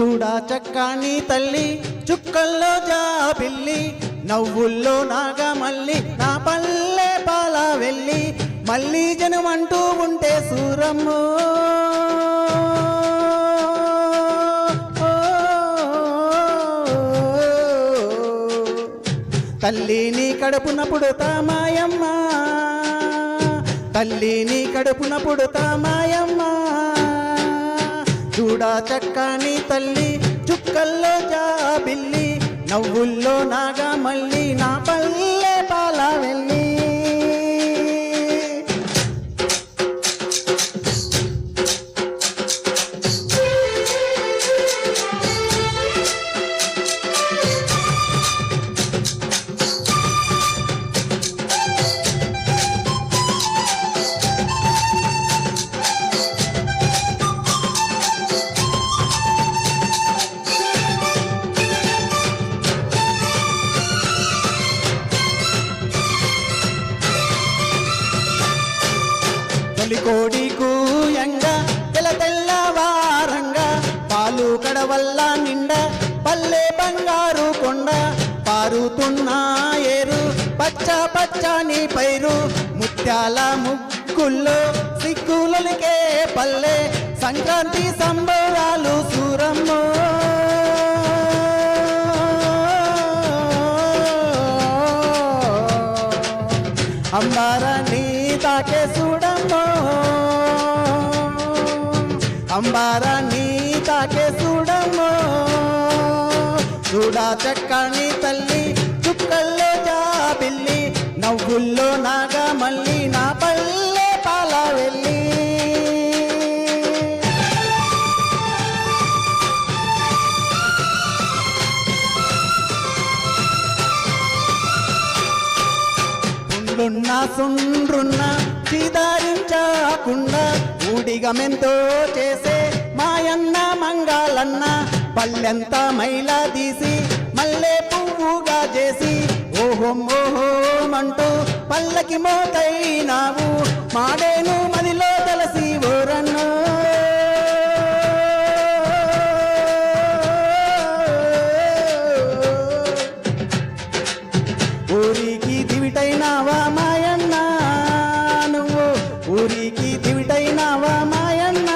చూడా చక్కని తల్లి చుక్కల్లో జాబిల్లి నవ్వుల్లో నాగమల్లి నా పల్లె పాల వెళ్ళి మళ్ళీ జనమంటూ ఉంటే సూరమ్మో తల్లిని కడుపున పుడతా మాయమ్మ తల్లిని కడుపున పుడతా మాయమ్మ చూడా చక్కని తల్లి చుక్కల్లో జాబిల్లి నవ్వుల్లో నాగమల్లి నా పల్లె పాల వెళ్ళి కోడి కూయంగా తెల్లవారంగా పాలు కడవల్ల నిండా పల్లె బంగారు కొండ పారుతున్న ఏరు పచ్చ పచ్చని పైరు ముత్యాల ముగ్గుల్లో సిగ్గులకే పల్లె సంక్రాంతి సంబరాలు సూరమ్మో అంబారాన్ని తాకే చూడమ్మో అంబారాన్ని తాకే చూడమ్మో చూడా చక్కని తల్లి చుక్కల్లో జాబిల్లి నవ్వుల్లో నాగమల్లి నా పల్లె పాల వెళ్ళి సుండ్రున్న సీదారించకుండా ఊడిగమెంతో చేసే మాయన్న మంగాలన్న పల్లెంత మైలా తీసి మల్లె పువ్వుగా చేసి ఓహోం ఓహోమంటూ పల్లకి మోతైనావు మాడేను మదిలో తలసి ఓరన్నో ఊరికి దివిటైనావా మాయన్న నువ్వు ఊరికి దివిటైనావా మాయన్న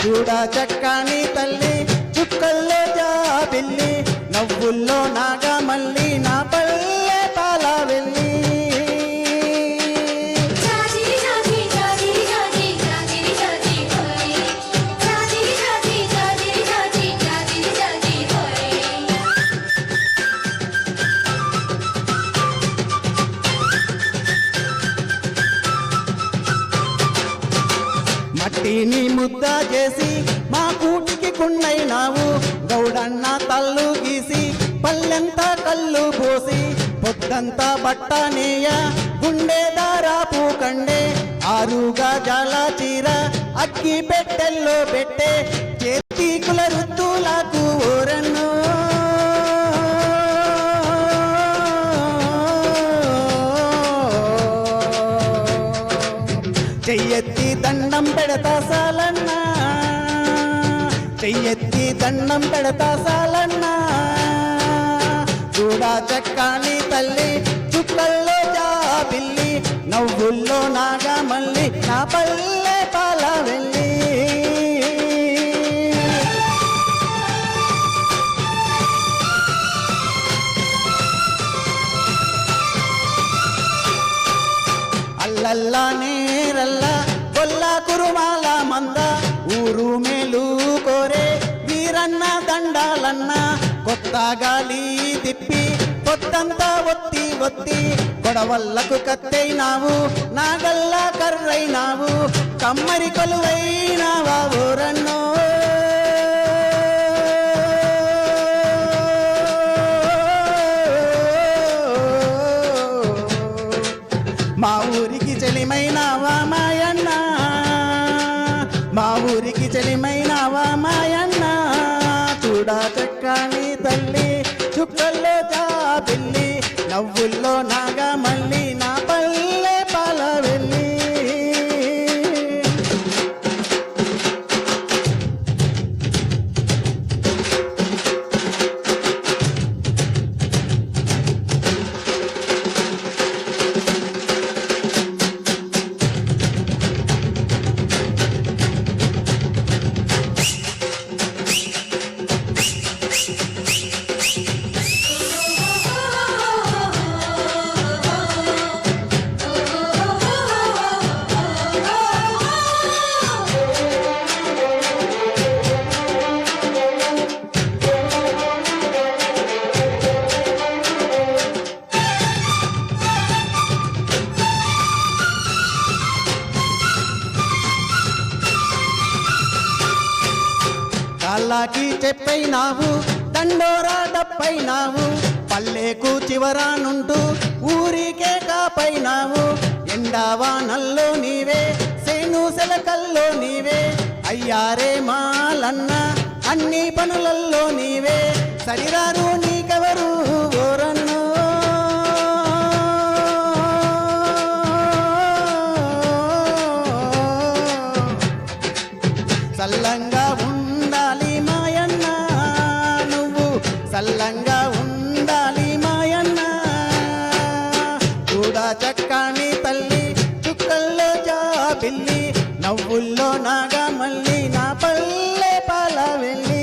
చూడా చక్కని తల్లి చుక్కల్లో జాబిల్లి నవ్వుల్లో నాగమల్లి నా పల్లె పాల వెళ్ళి మట్టిని ముద్ద చేసి మా కూటికి కుండైనావు గౌడన్న తల్లు గీసి పల్లెంత కళ్ళు పోసి పొద్దంతా బట్టనేయ గుండె దారాపు కండే ఆరుగా జాల చీర అగ్గి పెట్టెల్లో పెట్టే చేతికుల రుద్దులకు ఓరన్నో చెయ్యెత్తి దండం పెడతా సాలన్నా చెయ్యెత్తి దండం పెడతా సాలన్నా చూడా చక్కని తల్లి చుక్కల్లో జాబిల్లి నవ్వుల్లో నాగమల్లి నా పల్లె పాల వెళ్ళి అల్లల్లా నేరల్ల గొల్ల కురుమాల మంద ఊరు మేలు కోరే వీరన్న దండాలన్న కొత్త గాలి తిప్పి పొత్తంతా ఒత్తి ఒత్తి గొడవల్లకు కత్తైనావు నాగల్లా కర్రైనావు కమ్మరి కొలువైనావా ఓరన్నో మా ఊరికి చెలిమైనావా మాయన్న మా ఊరికి చెలిమైనావా మాయన్న చూడా చక్కని తల్లి చుక్కల్లో జాబిల్లి నవ్వుల్లో నాగమల్లి నా పల్లె పాల వెళ్ళి చెప్పైనావు దండోరా డప్పైనావు పల్లెకు చివరానుంటూ ఊరికే కాపైనావు ఎండావానల్లో నీవే సేను సెలకల్లో నీవే అయ్యారే మాలన్న అన్ని పనులల్లో నీవే సరిరారు నీకెవరు ఓరన్నో సల్లంగా ఉండాలి మాయన్న నువ్వు సల్లంగా ఉండాలి మాయన్న చూడా చక్కాని తల్లి చుక్కల్లో జాబిల్లి నవ్వుల్లో నాగా మళ్ళీ నా పల్లె పాల వెళ్ళి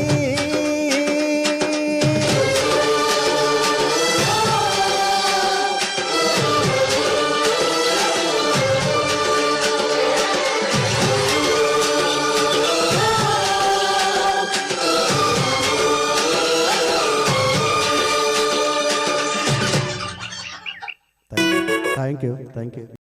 థ్యాంక్ యూ